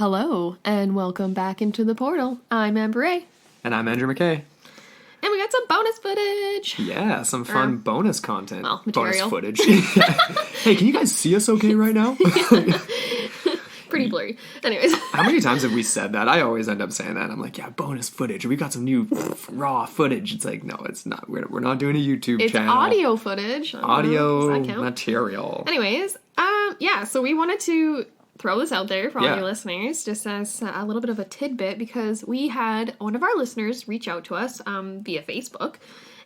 Hello, and welcome back into the portal. I'm Amber Ray. And I'm Andrew McKay. And we got some bonus footage. Yeah, some fun bonus content. Well, material. Bonus footage. Hey, can you guys see us okay right now? Pretty blurry. Anyways. How many times have we said that? I always end up saying that. I'm like, yeah, bonus footage. We got some new raw footage. It's like, no, it's not. We're not doing a YouTube channel. It's audio footage. Audio material. Anyways, so we wanted to throw this out there for all your listeners, just as a little bit of a tidbit, because we had one of our listeners reach out to us via Facebook,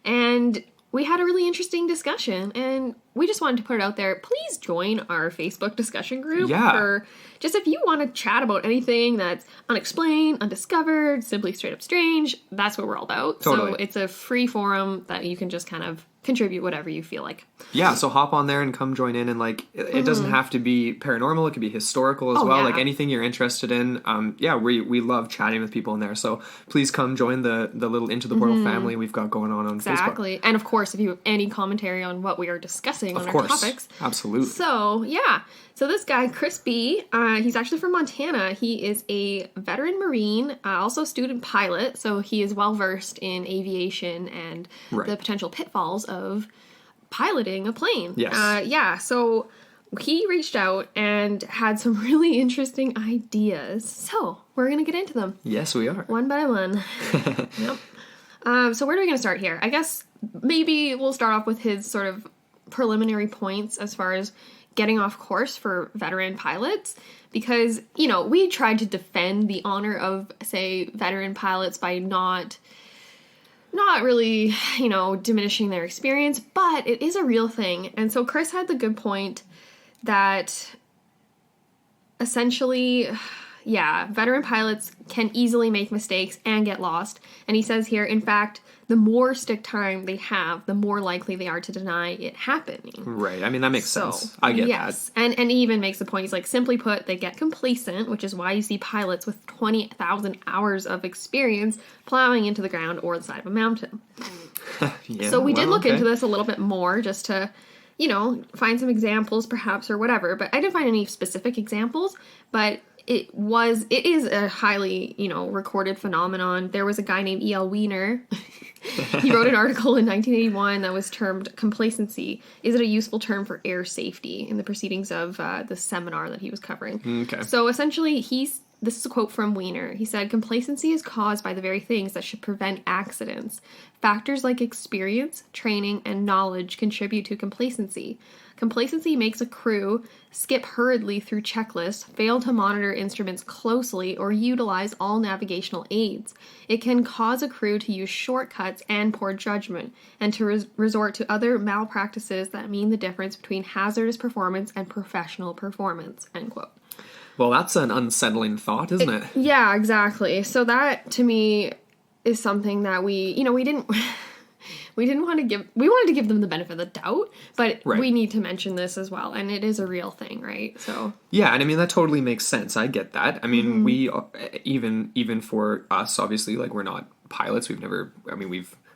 and we had a really interesting discussion, and we just wanted to put it out there. Please join our Facebook discussion group for just if you want to chat about anything that's unexplained, undiscovered, simply straight up strange. That's what we're all about. Totally. So it's a free forum that you can just kind of contribute whatever you feel like. Yeah, so hop on there and come join in, and like it doesn't have to be paranormal, it could be historical as well. Yeah. Like anything you're interested in. We love chatting with people in there. So please come join the little Into the Portal family we've got going on Facebook. Exactly. And of course, if you have any commentary on what we are discussing on our topics. Absolutely. So yeah. So this guy, Chris B, he's actually from Montana. He is a veteran Marine, also student pilot, so he is well-versed in aviation and the potential pitfalls of piloting a plane. Yes. So he reached out and had some really interesting ideas. So we're going to get into them. Yes, we are. One by one. Yep. So where are we going to start here? I guess maybe we'll start off with his sort of preliminary points as far as getting off course for veteran pilots, because, you know, we tried to defend the honor of, say, veteran pilots by not really, you know, diminishing their experience, but it is a real thing. And so Chris had the good point that essentially, veteran pilots can easily make mistakes and get lost. And he says here, in fact, the more stick time they have, the more likely they are to deny it happening. Right. I mean, that makes sense. I get that. And he even makes the point, he's like, simply put, they get complacent, which is why you see pilots with 20,000 hours of experience plowing into the ground or the side of a mountain. So we did look into this a little bit more just to, you know, find some examples perhaps or whatever. But I didn't find any specific examples, but it is a highly, you know, recorded phenomenon. There was a guy named E.L. Wiener. He wrote an article in 1981 that was termed "Complacency. Is it a useful term for air safety?" in the proceedings of the seminar that he was covering. Okay. So essentially, this is a quote from Wiener. He said, "Complacency is caused by the very things that should prevent accidents. Factors like experience, training, and knowledge contribute to complacency. Complacency makes a crew skip hurriedly through checklists, fail to monitor instruments closely, or utilize all navigational aids. It can cause a crew to use shortcuts and poor judgment, and to resort to other malpractices that mean the difference between hazardous performance and professional performance." End quote. Well, that's an unsettling thought, isn't it? Yeah, exactly. So that, to me, is something that we didn't want to give, we wanted to give them the benefit of the doubt, but we need to mention this as well, and it is a real thing, right? So yeah, and I mean, that totally makes sense. I get that. I mean, we, even for us, obviously, like, we're not pilots. We've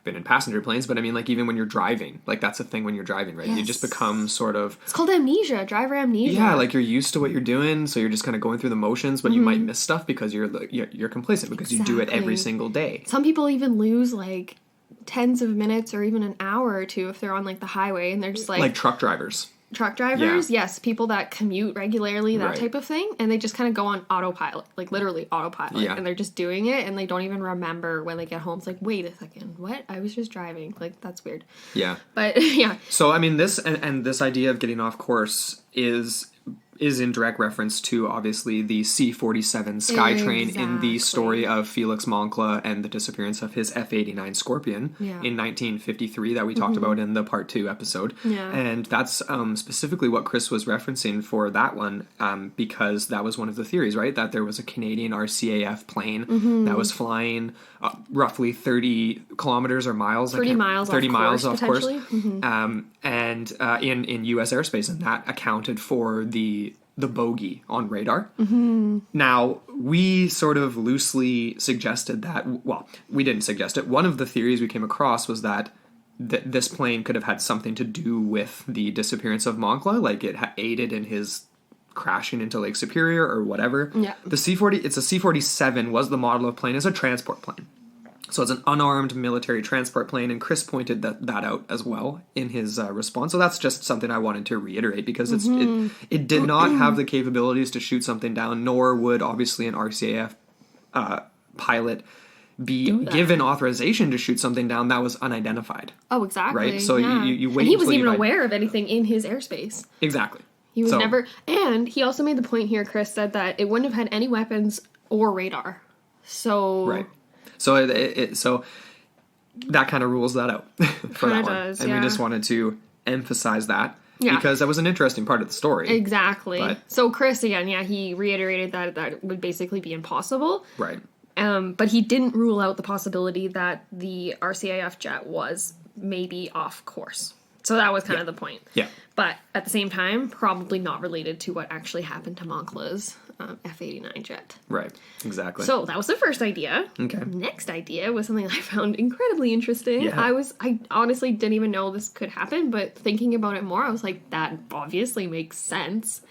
been in passenger planes, but I mean, like, even when you're driving, like, that's a thing when you're driving, right? Yes. You just become sort of... It's called amnesia, driver amnesia. Yeah, like, you're used to what you're doing, so you're just kind of going through the motions, but you might miss stuff because you're complacent, because you do it every single day. Some people even lose, like, tens of minutes or even an hour or two if they're on, like, the highway, and they're just like... Like truck drivers. Truck drivers, yes, people that commute regularly, that type of thing, and they just kind of go on autopilot, like literally autopilot, and they're just doing it, and they don't even remember when they get home. It's like, wait a second, what? I was just driving. Like, that's weird. Yeah. But, yeah. So, I mean, this, and this idea of getting off course is in direct reference to, obviously, the C-47 Skytrain in the story of Felix Moncla and the disappearance of his F-89 Scorpion in 1953 that we talked about in the Part 2 episode. Yeah. And that's specifically what Chris was referencing for that one, because that was one of the theories, right? That there was a Canadian RCAF plane that was flying roughly 30 kilometers or miles. 30 miles off course, and in U.S. airspace, and that accounted for the bogey on radar. Now, we sort of loosely suggested that, well, we didn't suggest it. One of the theories we came across was that this plane could have had something to do with the disappearance of Moncla, like it aided in his crashing into Lake Superior or whatever. Yeah. It's a C-47 was the model of plane as a transport plane. So it's an unarmed military transport plane, and Chris pointed that out as well in his response. So that's just something I wanted to reiterate, because it did not have the capabilities to shoot something down, nor would obviously an RCAF pilot be given authorization to shoot something down that was unidentified. Oh, exactly. Right? So you wait. And he wasn't even aware of anything in his airspace. Exactly. He was never. And he also made the point here, Chris said, that it wouldn't have had any weapons or radar. So. Right. So so that kind of rules that out for that one. Does, and we just wanted to emphasize that because that was an interesting part of the story. Exactly. So Chris, again, he reiterated that would basically be impossible. Right. But he didn't rule out the possibility that the RCAF jet was maybe off course. So that was kind of the point. Yeah. But at the same time, probably not related to what actually happened to Moncla's F-89 jet. Right. Exactly. So that was the first idea. Okay. Next idea was something I found incredibly interesting. Yeah. I honestly didn't even know this could happen, but thinking about it more, I was like, that obviously makes sense.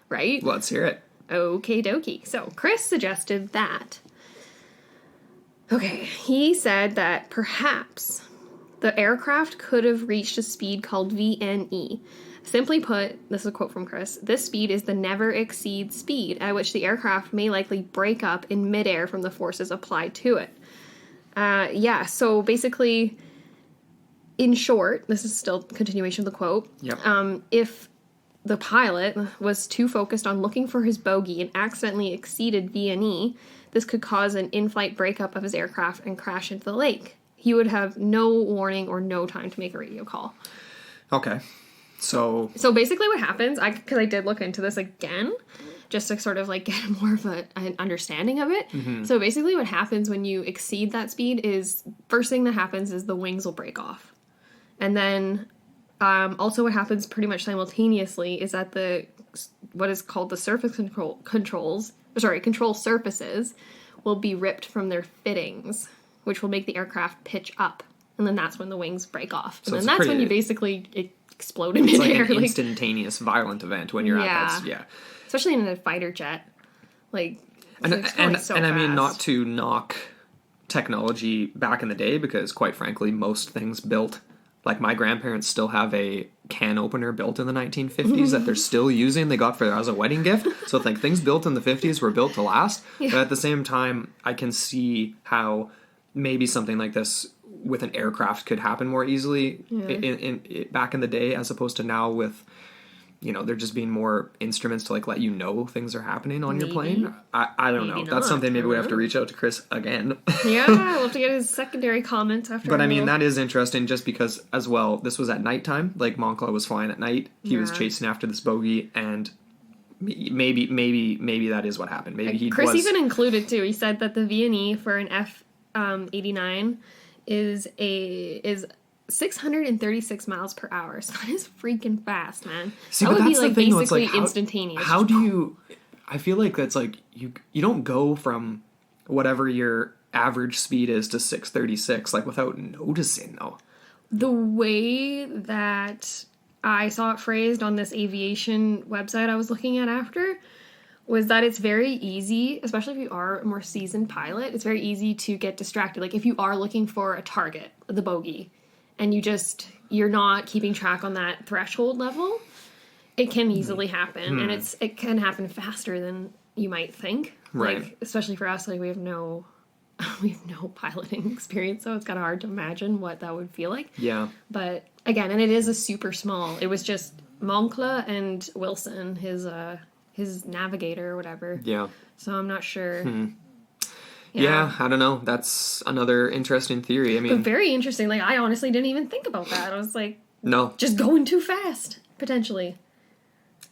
Right? Let's hear it. Okie dokie. So Chris suggested that. Okay. He said that perhaps the aircraft could have reached a speed called VNE. Simply put, this is a quote from Chris, this speed is the never exceed speed at which the aircraft may likely break up in midair from the forces applied to it. So basically, in short, this is still continuation of the quote, if the pilot was too focused on looking for his bogey and accidentally exceeded VNE, this could cause an in-flight breakup of his aircraft and crash into the lake. He would have no warning or no time to make a radio call. Okay. So basically what happens, because I did look into this again, just to sort of like get more of an understanding of it. Mm-hmm. So basically what happens when you exceed that speed is, first thing that happens is the wings will break off. And then also what happens pretty much simultaneously is that what is called the surface control surfaces will be ripped from their fittings, which will make the aircraft pitch up. And then that's when the wings break off. And then that's when you basically explode in midair. It's like an instantaneous, violent event when you're at that. Especially in a fighter jet. Like, and I mean, not to knock technology back in the day, because quite frankly, most things built, like my grandparents still have a can opener built in the 1950s that they're still using. They got as a wedding gift. So like things built in the 50s were built to last. Yeah. But at the same time, I can see how maybe something like this with an aircraft could happen more easily in back in the day, as opposed to now with, there just being more instruments to like let you know things are happening on your plane. I don't know. That's something maybe we have to reach out to Chris again. Yeah, we'll have to get his secondary comments after. But I mean, that is interesting just because as well, this was at nighttime. Like Moncla was flying at night. He was chasing after this bogey, and maybe that is what happened. Maybe Chris even included too. He said that the VNE for an F-89 is 636 miles per hour. So that is freaking fast, man. See, that would be like basically instantaneous. How do you... I feel like that's like... You don't go from whatever your average speed is to 636, like, without noticing, though. The way that I saw it phrased on this aviation website I was looking at after was that it's very easy, especially if you are a more seasoned pilot, it's very easy to get distracted. Like, if you are looking for a target, the bogey, and you're not keeping track on that threshold level, it can easily happen. And it can happen faster than you might think. Right. Like, especially for us, like, we have no piloting experience, so it's kind of hard to imagine what that would feel like. Yeah. But again, and it is a super small, it was just Moncla and Wilson, his navigator or whatever. Yeah. So I'm not sure. Yeah, I don't know. That's another interesting theory. I mean, but very interesting. Like, I honestly didn't even think about that. I was like, no, just going too fast, potentially.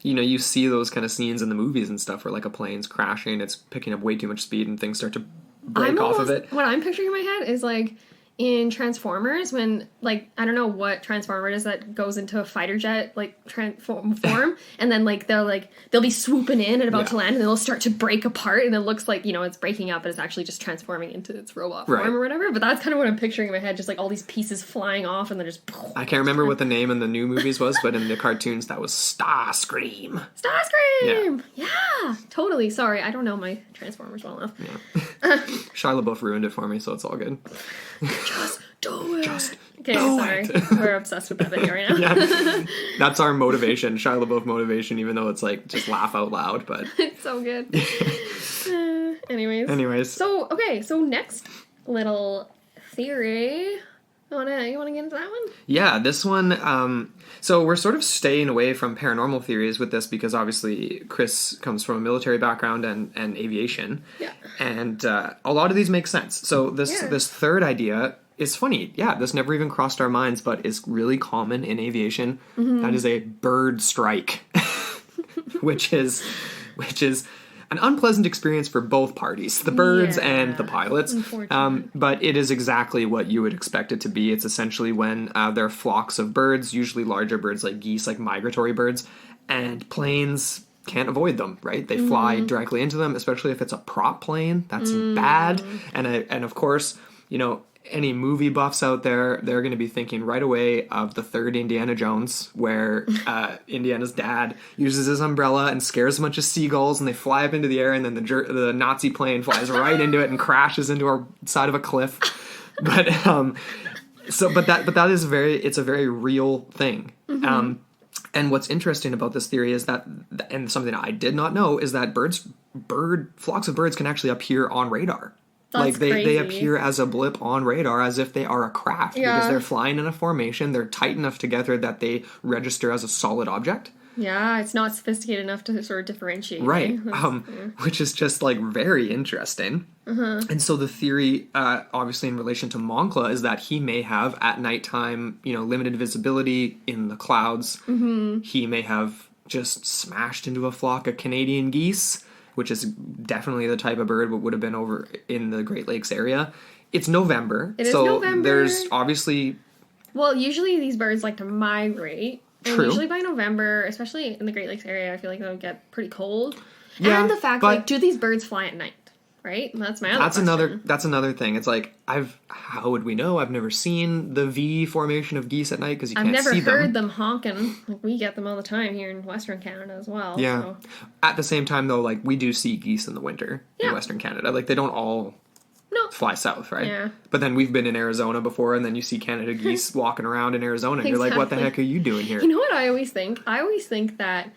You see those kind of scenes in the movies and stuff where like a plane's crashing, it's picking up way too much speed and things start to break off of it. What I'm picturing in my head is like, in Transformers when, like, I don't know what Transformer it is that goes into a fighter jet, like, form, and then, like, they'll be swooping in and about to land, and they'll start to break apart, and it looks like, you know, it's breaking up, but it's actually just transforming into its robot form or whatever, but that's kind of what I'm picturing in my head, just, like, all these pieces flying off, and then just... I can't remember what the name in the new movies was, but in the cartoons, that was Starscream. Starscream! Yeah, totally. Sorry, I don't know my Transformers well enough. Yeah. Shia LaBeouf ruined it for me, so it's all good. Just do it. Just okay, sorry. We're obsessed with that video right now. Yeah. That's our motivation, Shia LaBeouf motivation, even though it's like just laugh out loud, but it's so good. Anyways. So next little theory. You wanna get into that one? Yeah, this one, so we're sort of staying away from paranormal theories with this because obviously Chris comes from a military background and aviation. Yeah. And a lot of these make sense. So this third idea is funny. Yeah, this never even crossed our minds, but is really common in aviation. Mm-hmm. That is a bird strike, which is an unpleasant experience for both parties, the birds and the pilots. But it is exactly what you would expect it to be. It's essentially when there are flocks of birds, usually larger birds like geese, like migratory birds, and planes can't avoid them, right? They fly directly into them, especially if it's a prop plane. That's bad. And of course, you know, any movie buffs out there, they're going to be thinking right away of the third Indiana Jones, where Indiana's dad uses his umbrella and scares a bunch of seagulls, and they fly up into the air, and then the Nazi plane flies right into it and crashes into our side of a cliff. But that is it's a very real thing. Mm-hmm. And what's interesting about this theory is that, and something I did not know, is that flocks of birds can actually appear on radar. That's they appear as a blip on radar as if they are a craft because they're flying in a formation. They're tight enough together that they register as a solid object. Yeah, it's not sophisticated enough to sort of differentiate. Right, which is just like very interesting. Uh-huh. And so the theory, obviously in relation to Moncla, is that he may have at nighttime, you know, limited visibility in the clouds. Mm-hmm. He may have just smashed into a flock of Canadian geese, which is definitely the type of bird what would have been over in the Great Lakes area. It's November. It is November. There's obviously... Well, usually these birds like to migrate. True. And usually by November, especially in the Great Lakes area, I feel like they'll get pretty cold. Yeah, and the fact, like, do these birds fly at night? Right? That's my other question. That's another thing. It's like, how would we know? I've never seen the V formation of geese at night because you can't see them. I've never heard them honking. Like, we get them all the time here in Western Canada as well. Yeah. So. At the same time, though, like, we do see geese in the winter in Western Canada. Like, they don't all fly south, right? Yeah. But then we've been in Arizona before, and then you see Canada geese walking around in Arizona, and you're like, what the heck are you doing here? You know what I always think? I always think that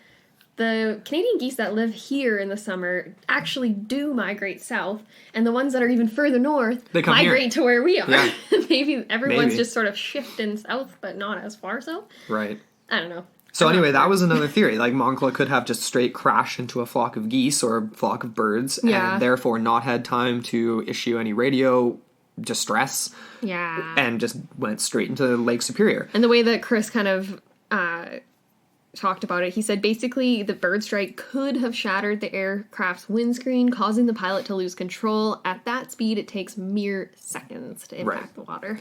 the Canadian geese that live here in the summer actually do migrate south, and the ones that are even further north migrate to where we are. Yeah. Maybe everyone's just sort of shifting south, but not as far south. Right. I don't know. So anyway, that was another theory. Like, Moncla could have just straight crashed into a flock of geese or a flock of birds, and therefore not had time to issue any radio distress. Yeah. And just went straight into Lake Superior. And the way that Chris kind of talked about it, he said basically the bird strike could have shattered the aircraft's windscreen, causing the pilot to lose control. At that speed, it takes mere seconds to impact the water.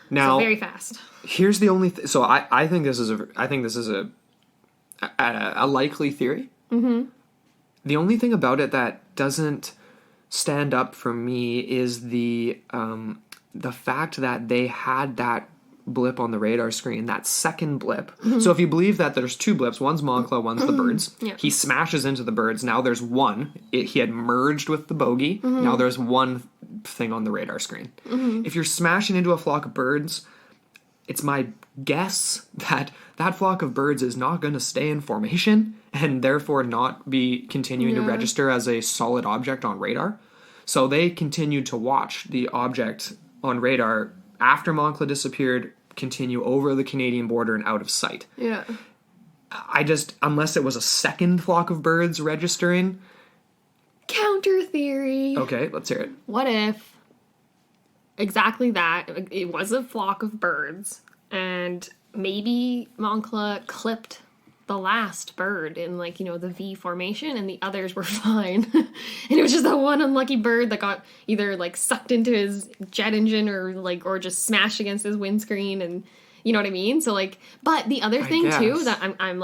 Now, so very fast. Here's the only so I think this is a likely theory. Mm-hmm. The only thing about it that doesn't stand up for me is the fact that they had that blip on the radar screen, that second blip. Mm-hmm. So if you believe that there's two blips, one's Moncla, one's the birds. Yeah. He smashes into the birds. Now there's one. He had merged with the bogey. Mm-hmm. Now there's one thing on the radar screen. Mm-hmm. If you're smashing into a flock of birds, it's my guess that that flock of birds is not going to stay in formation and therefore not be continuing to register as a solid object on radar. So they continued to watch the object on radar after Moncla disappeared, continue over the Canadian border and out of sight. Yeah. Unless it was a second flock of birds registering. Counter theory. Okay, let's hear it. What if exactly that, it was a flock of birds, and maybe Moncla clipped the last bird in, like, you know, the V formation, and the others were fine. And it was just that one unlucky bird that got either, like, sucked into his jet engine or just smashed against his windscreen, and you know what I mean? So, like, but the other thing, too, that I'm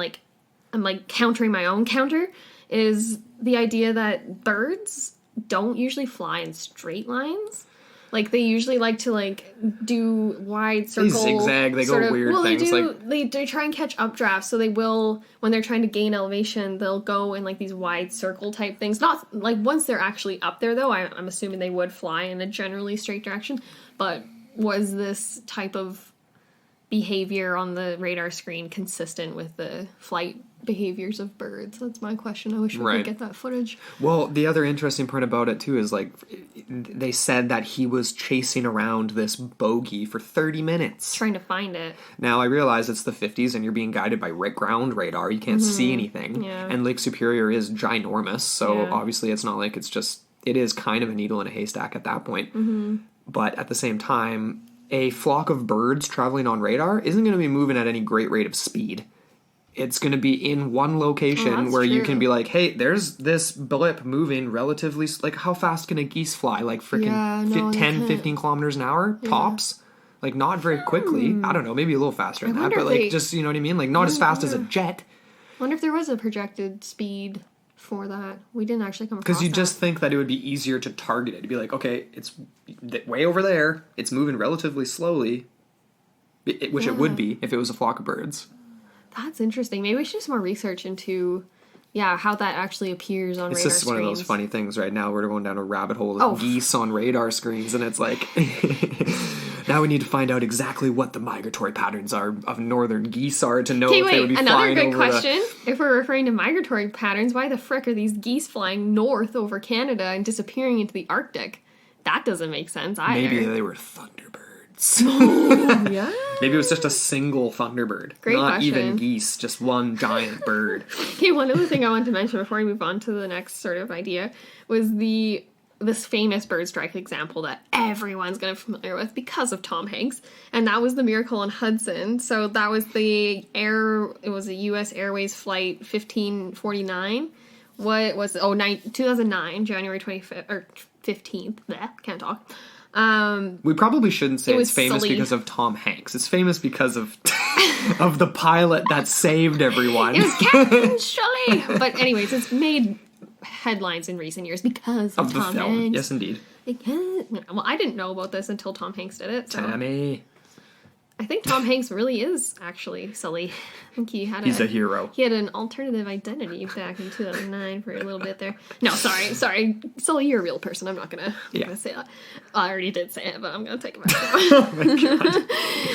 countering my own counter is the idea that birds don't usually fly in straight lines. Like, they usually like to, like, do wide circle. They zigzag, they go weird things. They try and catch updrafts, so they will, when they're trying to gain elevation, they'll go in, like, these wide circle type things. Not, like, once they're actually up there, though, I'm assuming they would fly in a generally straight direction. But was this type of behavior on the radar screen consistent with the flight behaviors of birds? That's my question. I wish we could get that footage. Well, the other interesting part about it too is, like, they said that he was chasing around this bogey for 30 minutes trying to find it. Now I realize it's the 50s and you're being guided by ground radar. You can't see anything. And Lake Superior is ginormous, so obviously it's not like it is kind of a needle in a haystack at that point. But at the same time, a flock of birds traveling on radar isn't going to be moving at any great rate of speed. It's going to be in one location where you can be like, hey, there's this blip moving relatively... Like, how fast can a geese fly? Like, freaking 10, 15 kilometers an hour? Tops? Like, not very quickly. I don't know, maybe a little faster than that. But, like, just, you know what I mean? Like, not as fast as a jet. I wonder if there was a projected speed for that. We didn't actually come across that. Because you just think that it would be easier to target it. To be like, okay, it's way over there. It's moving relatively slowly. Which it would be if it was a flock of birds. That's interesting. Maybe we should do some more research into, how that actually appears on radar screens. It's just one of those funny things right now. We're going down a rabbit hole of geese on radar screens, and it's like, now we need to find out exactly what the migratory patterns are of northern geese are to know if they would be flying over another good question. If we're referring to migratory patterns, why the frick are these geese flying north over Canada and disappearing into the Arctic? That doesn't make sense either. Maybe they were thunderbirds. Yeah. Maybe it was just a single thunderbird. Great Not question. even geese, just one giant bird. Okay, one other thing I wanted to mention before we move on to the next sort of idea was this famous bird strike example that everyone's going to be familiar with because of Tom Hanks, and that was the Miracle on Hudson. So that was it was a U.S. Airways flight 1549. What was it? 2009, January 25th, or 15th. Bleh, can't talk. We probably shouldn't say it's famous because of Tom Hanks. It's famous because of of the pilot that saved everyone. It was Captain Sully. But anyways, it's made headlines in recent years because of Tom Hanks. Yes, indeed. Well, I didn't know about this until Tom Hanks did it. So. Tammy. I think Tom Hanks really is actually Sully. I think he's a hero. He had an alternative identity back in 2009 for a little bit there. No, sorry. Sully, you're a real person. I'm not gonna say that. I already did say it, but I'm gonna take it back. Oh my god.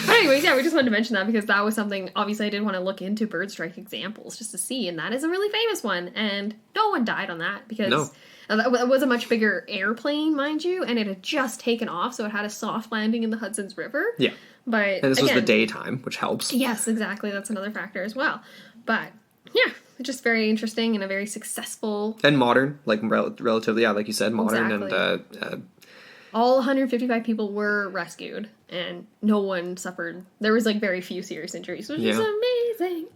But anyways, we just wanted to mention that because that was something, obviously I did want to look into bird strike examples just to see, and that is a really famous one, and no one died on that because... That was a much bigger airplane, mind you, and it had just taken off, so it had a soft landing in the Hudson's River. Yeah. But and this was the daytime, which helps. Yes, exactly. That's another factor as well. But, yeah, just very interesting and a very successful... And modern, like relatively, like you said, modern. Exactly. And all 155 people were rescued, and no one suffered. There was, like, very few serious injuries, which is amazing.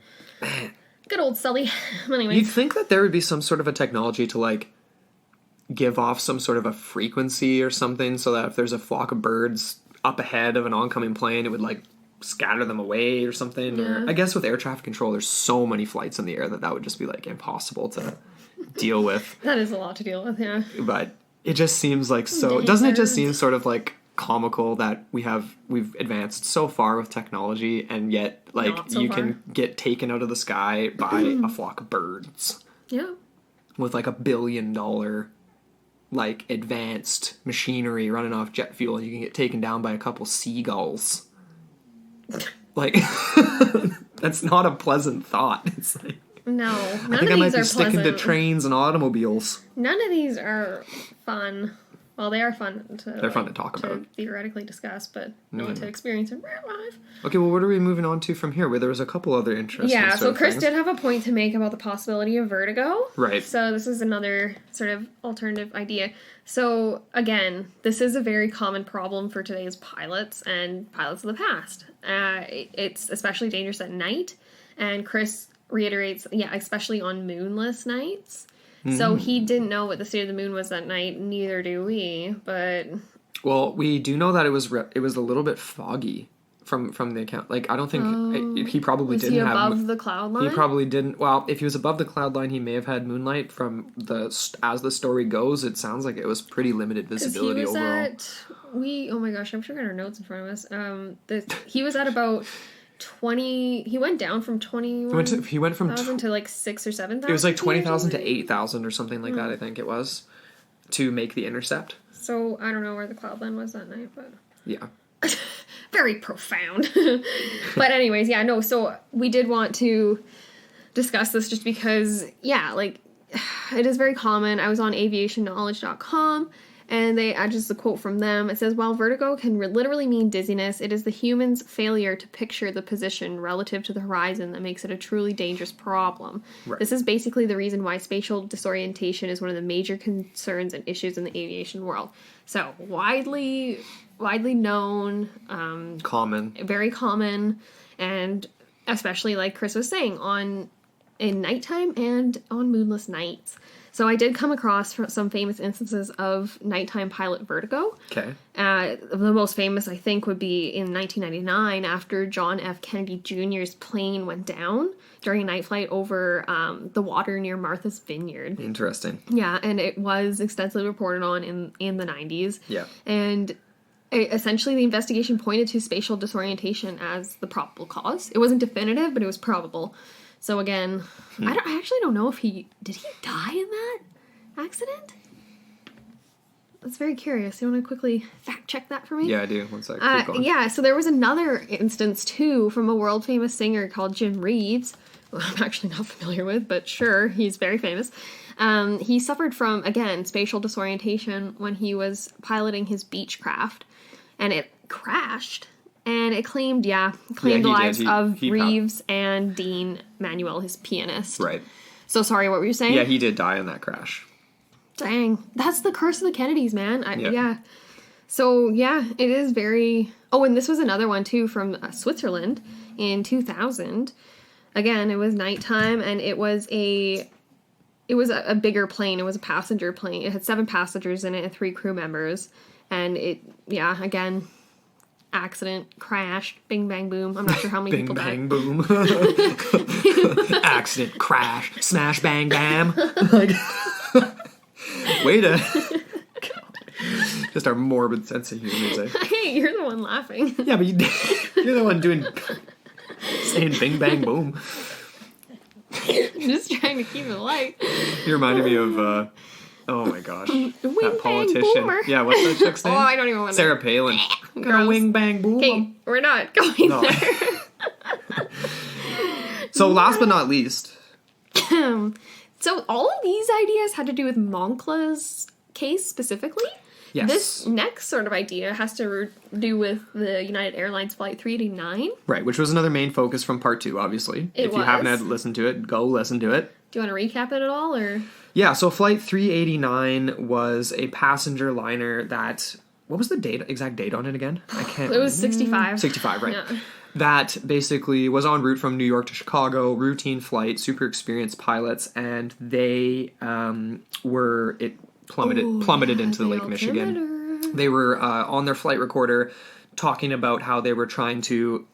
Good old Sully. Anyways. You'd think that there would be some sort of a technology to, like, give off some sort of a frequency or something so that if there's a flock of birds up ahead of an oncoming plane, it would, like, scatter them away or something. Yeah. Or I guess with air traffic control, there's so many flights in the air that would just be, like, impossible to deal with. That is a lot to deal with, yeah. But it just seems like so... Doesn't it just seem sort of, like, comical that we've advanced so far with technology, and yet, like, can get taken out of the sky by a flock of birds. Yeah. With, like, $1 billion... like, advanced machinery running off jet fuel, and you can get taken down by a couple seagulls. Like, that's not a pleasant thought. It's like... No, I think I might be sticking to trains and automobiles. None of these are fun. Well, they are fun to... They're fun to talk about. Theoretically discuss, but not to experience in real life. Okay, well, what are we moving on to from here? Where there was a couple other interesting so Chris did have a point to make about the possibility of vertigo. Right. So this is another sort of alternative idea. So, again, this is a very common problem for today's pilots and pilots of the past. It's especially dangerous at night, and Chris reiterates, especially on moonless nights. So he didn't know what the state of the moon was that night. Neither do we. But well, we do know that it was a little bit foggy from the account. Like I don't think he probably didn't have. Was he above the cloud line? He probably didn't. Well, if he was above the cloud line, he may have had moonlight. As the story goes, it sounds like it was pretty limited visibility overall. Oh my gosh, I'm sure I got our notes in front of us. He was at about 20. He went down from 21. He went from 1,000 to like 6,000 or 7,000. It was like 20,000 to 8,000 or something like that. I think it was to make the intercept. So I don't know where the cloud line was that night, but yeah, very profound. But anyways, So we did want to discuss this just because, it is very common. I was on aviationknowledge.com. And just a quote from them. It says, while vertigo can literally mean dizziness, it is the human's failure to picture the position relative to the horizon that makes it a truly dangerous problem. Right. This is basically the reason why spatial disorientation is one of the major concerns and issues in the aviation world. So, widely known. Common. Very common. And especially, like Chris was saying, in nighttime and on moonless nights. So I did come across some famous instances of nighttime pilot vertigo. Okay. The most famous, I think, would be in 1999 after John F. Kennedy Jr.'s plane went down during a night flight over the water near Martha's Vineyard. Interesting. Yeah, and it was extensively reported on in the 90s. Yeah. And essentially the investigation pointed to spatial disorientation as the probable cause. It wasn't definitive, but it was probable. So again, I actually don't know if did he die in that accident? That's very curious. You want to quickly fact check that for me? Yeah, I do. One sec. Keep going. Yeah, so there was another instance too from a world famous singer called Jim Reeves, who I'm actually not familiar with, but sure, he's very famous. He suffered from, again, spatial disorientation when he was piloting his Beechcraft, and it crashed. And it claimed the lives of Reeves and Dean Manuel, his pianist. Right. So sorry, what were you saying? Yeah, he did die in that crash. Dang. That's the curse of the Kennedys, man. Yeah. So, it is very... Oh, and this was another one, too, from Switzerland in 2000. Again, it was nighttime, and it was a bigger plane. It was a passenger plane. It had 7 passengers in it and 3 crew members. And again... accident, crashed, bing, bang, boom. I'm not sure how many people died. Bing, bang, boom. Accident, crash, smash, bang, bam. Way to... Just our morbid sense of humor. Hey, you're the one laughing. Yeah, but you're the one saying bing, bang, boom. Just trying to keep it light. You reminded me of... oh my gosh. That politician. Boomer. Yeah, what's that chick's name? Oh, I don't even want to. Sarah Palin. Gonna wing bang boom. Okay, we're not going there. So last but not least. So all of these ideas had to do with Moncla's case specifically. Yes. This next sort of idea has to do with the United Airlines Flight 389. Right, which was another main focus from part 2, obviously. If you haven't had listened to it, go listen to it. Do you want to recap it at all, or...? Yeah, so Flight 389 was a passenger liner that... What was the exact date on it again? I can't... It was 65. 65, right. Yeah. That basically was en route from New York to Chicago, routine flight, super experienced pilots, and they plummeted into the Lake Michigan. They were on their flight recorder talking about how they were trying to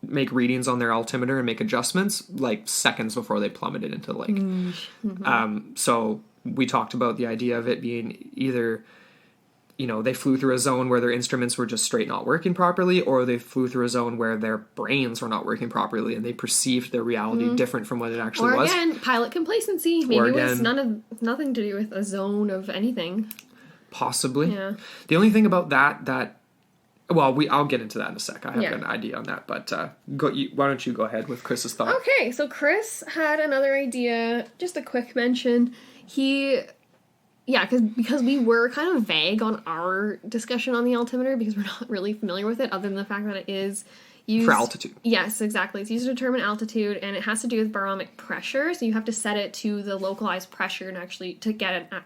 make readings on their altimeter and make adjustments like seconds before they plummeted into the lake. Mm-hmm. So we talked about the idea of it being either, they flew through a zone where their instruments were just straight not working properly, or they flew through a zone where their brains were not working properly and they perceived their reality different from what it actually was. Or again, pilot complacency. Maybe it was nothing to do with a zone of anything. Possibly. Yeah. The only thing about that well, I'll get into that in a sec. I have an idea on that, but why don't you go ahead with Chris's thought? Okay, so Chris had another idea. Just a quick mention. Because we were kind of vague on our discussion on the altimeter because we're not really familiar with it, other than the fact that it is used... For altitude. Yes, exactly. It's used to determine altitude, and it has to do with barometric pressure, so you have to set it to the localized pressure and actually to get an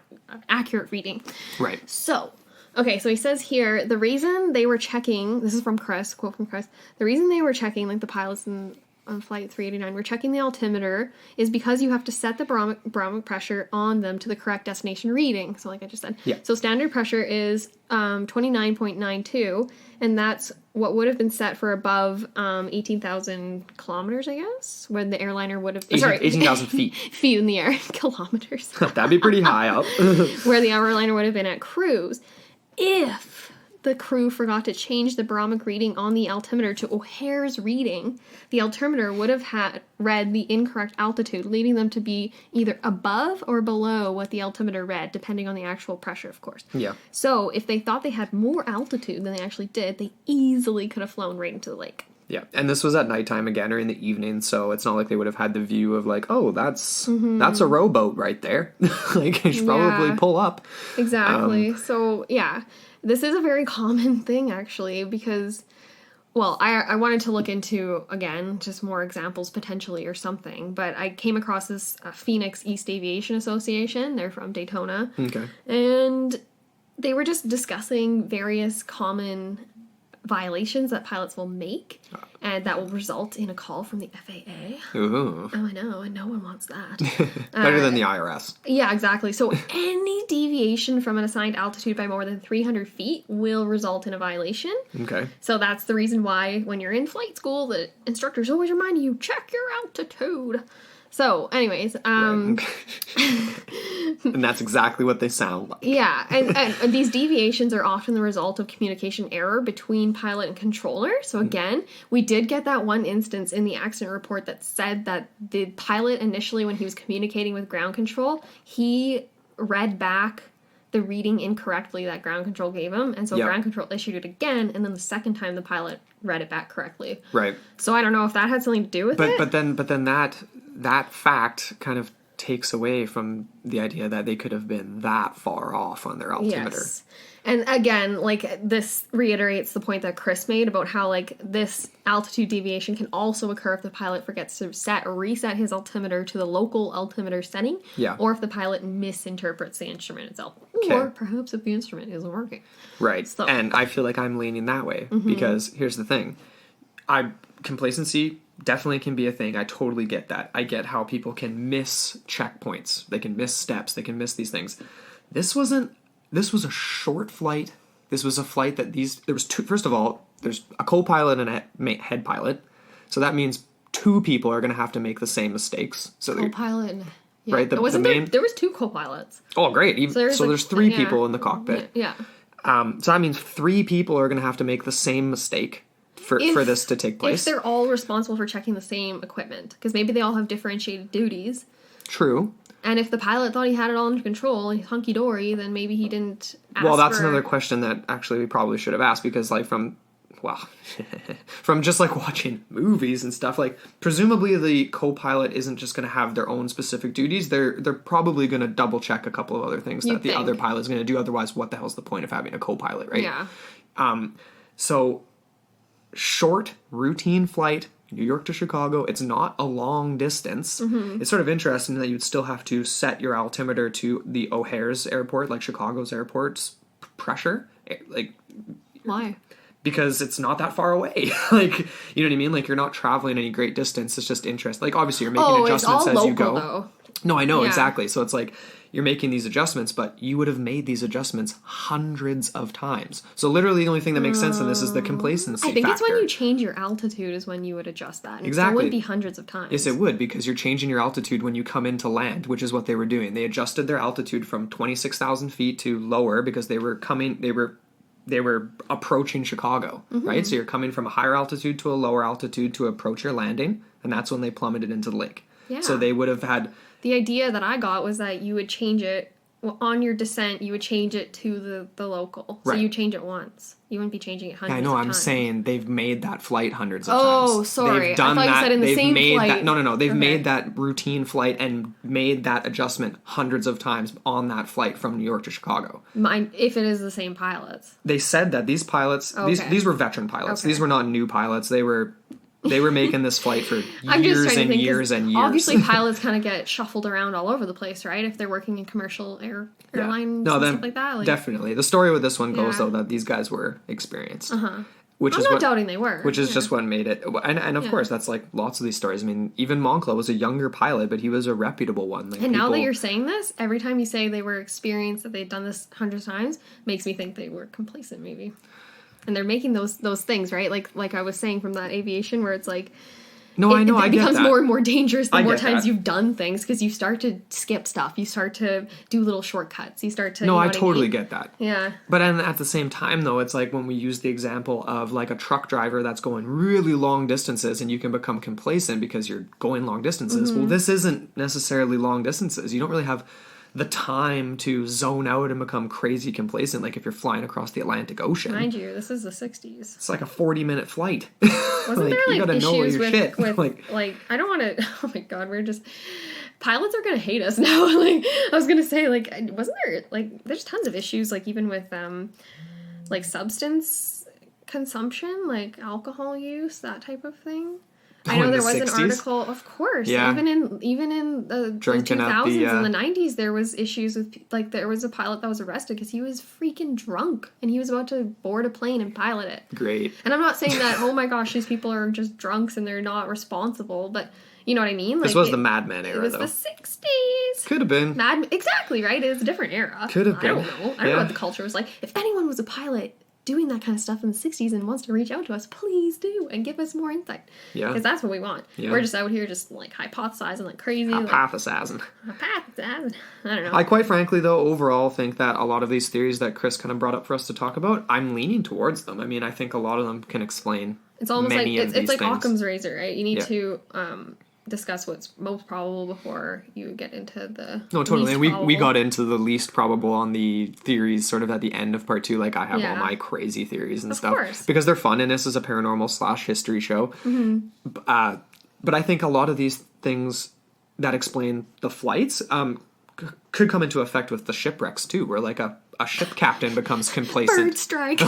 accurate reading. Right. So... Okay, so he says here, the reason they were checking, this is from Chris, quote from Chris, the reason they were checking, like the pilots and on flight 389, we're checking the altimeter, is because you have to set the barometric pressure on them to the correct destination reading. So like I just said. Yeah. So standard pressure is 29.92, and that's what would have been set for above 18,000 kilometers, I guess, when the airliner would have... 18,000 feet. Feet in the air. Kilometers. That'd be pretty high up. Where the airliner would have been at cruise. If the crew forgot to change the barometric reading on the altimeter to O'Hare's reading, the altimeter would have read the incorrect altitude, leading them to be either above or below what the altimeter read, depending on the actual pressure, of course. Yeah. So if they thought they had more altitude than they actually did, they easily could have flown right into the lake. Yeah, and this was at nighttime again, or in the evening, so it's not like they would have had the view of like, oh, that's a rowboat right there. Like, you should probably pull up. Exactly. So, yeah. This is a very common thing, actually, because, well, I wanted to look into, again, just more examples potentially or something, but I came across this Phoenix East Aviation Association. They're from Daytona. Okay. And they were just discussing various common violations that pilots will make, and that will result in a call from the FAA. Ooh. Oh, I know, and no one wants that. Better than the IRS. Yeah, exactly. So any deviation from an assigned altitude by more than 300 feet will result in a violation. Okay. So that's the reason why when you're in flight school, the instructors always remind you, check your altitude. So, anyways, and that's exactly what they sound like. Yeah, and these deviations are often the result of communication error between pilot and controller. So again, we did get that one instance in the accident report that said that the pilot initially, when he was communicating with ground control, he read back the reading incorrectly that ground control gave him, and so ground control issued it again, and then the second time the pilot read it back correctly. Right. So I don't know if that had something to do with it. But then that fact kind of takes away from the idea that they could have been that far off on their altimeter. Yes. And again, like, this reiterates the point that Chris made about how, like, this altitude deviation can also occur if the pilot forgets to set or reset his altimeter to the local altimeter setting, or if the pilot misinterprets the instrument itself, or perhaps if the instrument isn't working. Right. So. And I feel like I'm leaning that way, because here's the thing. Complacency definitely can be a thing. I totally get that. I get how people can miss checkpoints. They can miss steps. They can miss these things. This was a short flight. This was a flight that there was two. First of all, there's a co-pilot and a head pilot. So that means two people are going to have to make the same mistakes. So co-pilot. Yeah. Right? There was two co-pilots. Oh, great. So there's three people in the cockpit. Yeah. So that means three people are going to have to make the same mistake for this to take place. If they're all responsible for checking the same equipment. Because maybe they all have differentiated duties. True. And if the pilot thought he had it all under control and hunky-dory, then maybe he didn't ask Well, that's another question that actually we probably should have asked, because, like, from just, like, watching movies and stuff, like, presumably the co-pilot isn't just going to have their own specific duties. They're probably going to double-check a couple of other things that the other pilot's going to do. Otherwise, what the hell's the point of having a co-pilot, right? Yeah. So, short, routine flight, New York to Chicago, it's not a long distance. It's sort of interesting that you'd still have to set your altimeter to the O'Hare's airport, like Chicago's airport's pressure. Like, why? Because it's not that far away. Like, you know what I mean? Like, you're not traveling any great distance. It's just interesting. Like, obviously, you're making adjustments as you go. Though. No, I know, exactly. So it's like, you're making these adjustments, but you would have made these adjustments hundreds of times. So literally the only thing that makes sense in this is the complacency I think factor. It's when you change your altitude is when you would adjust that. And exactly. It would be hundreds of times. Yes, it would, because you're changing your altitude when you come into land, which is what they were doing. They adjusted their altitude from 26,000 feet to lower because they were approaching Chicago, right? So you're coming from a higher altitude to a lower altitude to approach your landing, and that's when they plummeted into the lake. Yeah. So they would have had... The idea that I got was that you would change it, on your descent, you would change it to the local. So you change it once. You wouldn't be changing it hundreds of times. I know, I'm saying they've made that flight hundreds of times. Oh, sorry. They've done I thought you said in the same flight. That, no. They've made that routine flight and made that adjustment hundreds of times on that flight from New York to Chicago. If it is the same pilots. They said that these pilots, these were veteran pilots. Okay. These were not new pilots. They were making this flight for years and years and years. Obviously, pilots kind of get shuffled around all over the place, right? If they're working in commercial airlines and stuff like that. Definitely. The story with this one goes, though, that these guys were experienced. Which I'm not doubting they were. Which is just what made it. And of course, that's like lots of these stories. I mean, even Moncla was a younger pilot, but he was a reputable one. Like, and now that you're saying this, every time you say they were experienced, that they'd done this hundreds of times, makes me think they were complacent, maybe. And they're making those things, right? Like I was saying from that aviation, where it's like, no, I know, I get that. It becomes more and more dangerous the more times you've done things, because you start to skip stuff. You start to do little shortcuts. You start to... No, I totally get that. Yeah. But at the same time, though, it's like when we use the example of like a truck driver that's going really long distances and you can become complacent because you're going long distances. Well, this isn't necessarily long distances. You don't really have the time to zone out and become crazy complacent, like if you're flying across the Atlantic Ocean. Mind you, this is the 60s. It's like a 40-minute flight. Wasn't like, there like you gotta know issues your shit. with like I don't want to... Oh my god, we're just... Pilots are gonna hate us now. Like, I was gonna say, like, wasn't there, like, there's tons of issues, like, even with like substance consumption, like alcohol use, that type of thing. I know there was 60s? an article, of course. Yeah. Even in the 2000s and the 90s, there was issues with, like, there was a pilot that was arrested because he was freaking drunk and he was about to board a plane and pilot it. Great. And I'm not saying that, oh my gosh, these people are just drunks and they're not responsible, but you know what I mean? Like, this was the Mad Men era, though. It was the 60s. Could have been. Exactly, right? It was a different era. Could have been. I don't know. I don't know what the culture was like. If anyone was a pilot doing that kind of stuff in the 60s and wants to reach out to us, please do, and give us more insight. Yeah. Because that's what we want. Yeah. We're just out here just, like, hypothesizing like crazy. Hypothesizing. I don't know. I quite frankly, though, overall think that a lot of these theories that Chris kind of brought up for us to talk about, I'm leaning towards them. I mean, I think a lot of them can explain it's almost many like, of these it's like things. Occam's razor, right? You need to... discuss what's most probable before you get into the totally. And we got into the least probable on the theories sort of at the end of part 2. Like, I have all my crazy theories and stuff. Course. Because they're fun, and this is a paranormal / history show. Mm-hmm. But I think a lot of these things that explain the flights could come into effect with the shipwrecks too, where like a ship captain becomes complacent. Bird strike.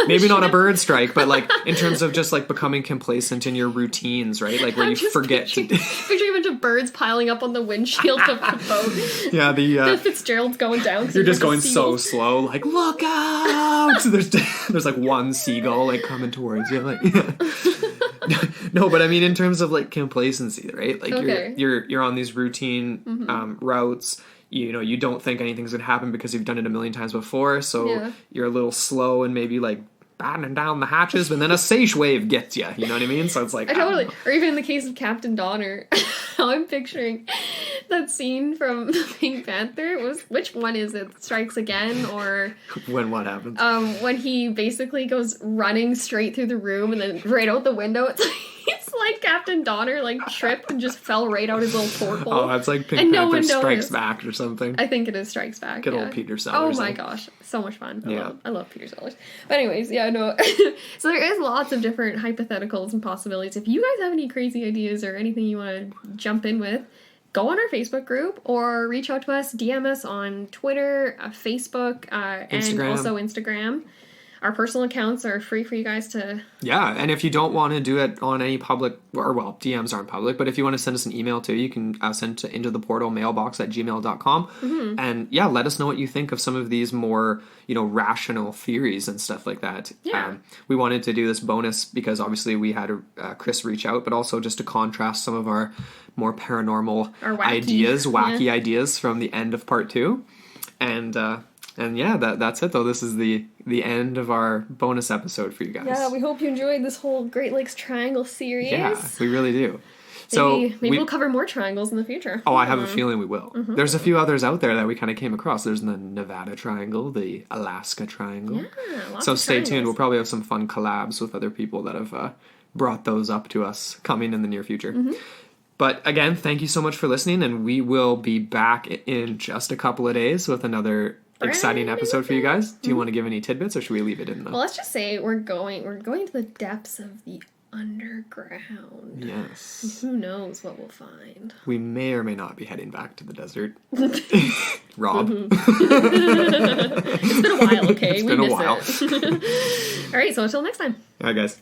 Maybe not a bird strike, but like in terms of just like becoming complacent in your routines, right? Like where you forget to... Picturing a bunch of birds piling up on the windshield of the boat. Yeah, the Fitzgerald's going down. You're just going so slow, like, look out! There's like one seagull like coming towards you, like... No, but I mean in terms of like complacency, right? Like you're on these routine routes. You know, you don't think anything's gonna happen because you've done it a million times before, so you're a little slow and maybe like battening down the hatches, but then a sage wave gets you. You know what I mean? So it's like totally. Or even in the case of Captain Donner, how I'm picturing that scene from the Pink Panther. Which one is it? Strikes Again or when what happens? When he basically goes running straight through the room and then right out the window. It's like Captain Donner like tripped and just fell right out his little porthole. Oh, that's like Pink Panther Strikes Back or something. I think it is Strikes Back. Good old Peter Sellers. Oh my gosh, so much fun. I love Peter Sellers. But anyways, no. So there is lots of different hypotheticals and possibilities. If you guys have any crazy ideas or anything you want to jump in with, go on our Facebook group or reach out to us, DM us on Twitter, Facebook, and also Instagram. Our personal accounts are free for you guys to... Yeah, and if you don't want to do it on any public... Or, well, DMs aren't public, but if you want to send us an email too, you can send it into the portal mailbox@gmail.com. Mm-hmm. And, let us know what you think of some of these more, rational theories and stuff like that. Yeah. We wanted to do this bonus because, obviously, we had Chris reach out, but also just to contrast some of our more paranormal wacky ideas from the end of part 2. And that's it though. This is the end of our bonus episode for you guys. Yeah, we hope you enjoyed this whole Great Lakes Triangle series. Yeah, we really do. Maybe we'll cover more triangles in the future. Oh, I have a feeling we will. Mm-hmm. There's a few others out there that we kind of came across. There's the Nevada Triangle, the Alaska Triangle. Yeah, so stay tuned. We'll probably have some fun collabs with other people that have brought those up to us coming in the near future. Mm-hmm. But again, thank you so much for listening, and we will be back in just a couple of days with another exciting episode for you guys. Do you want to give any tidbits, or should we leave it in the... Well, let's just say we're going to the depths of the underground. Yes. Who knows what we'll find. We may or may not be heading back to the desert. Rob. It's been a while, okay? It's been a while. All right, so until next time. All right, guys.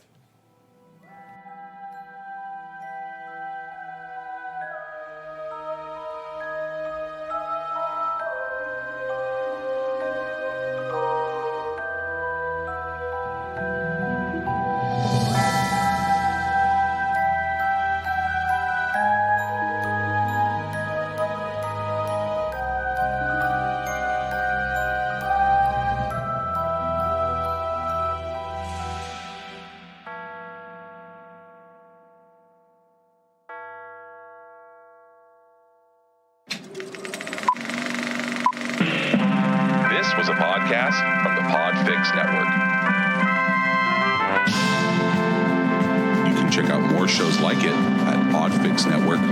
This was a podcast from the Podfix Network. You can check out more shows like it at podfixnetwork.com.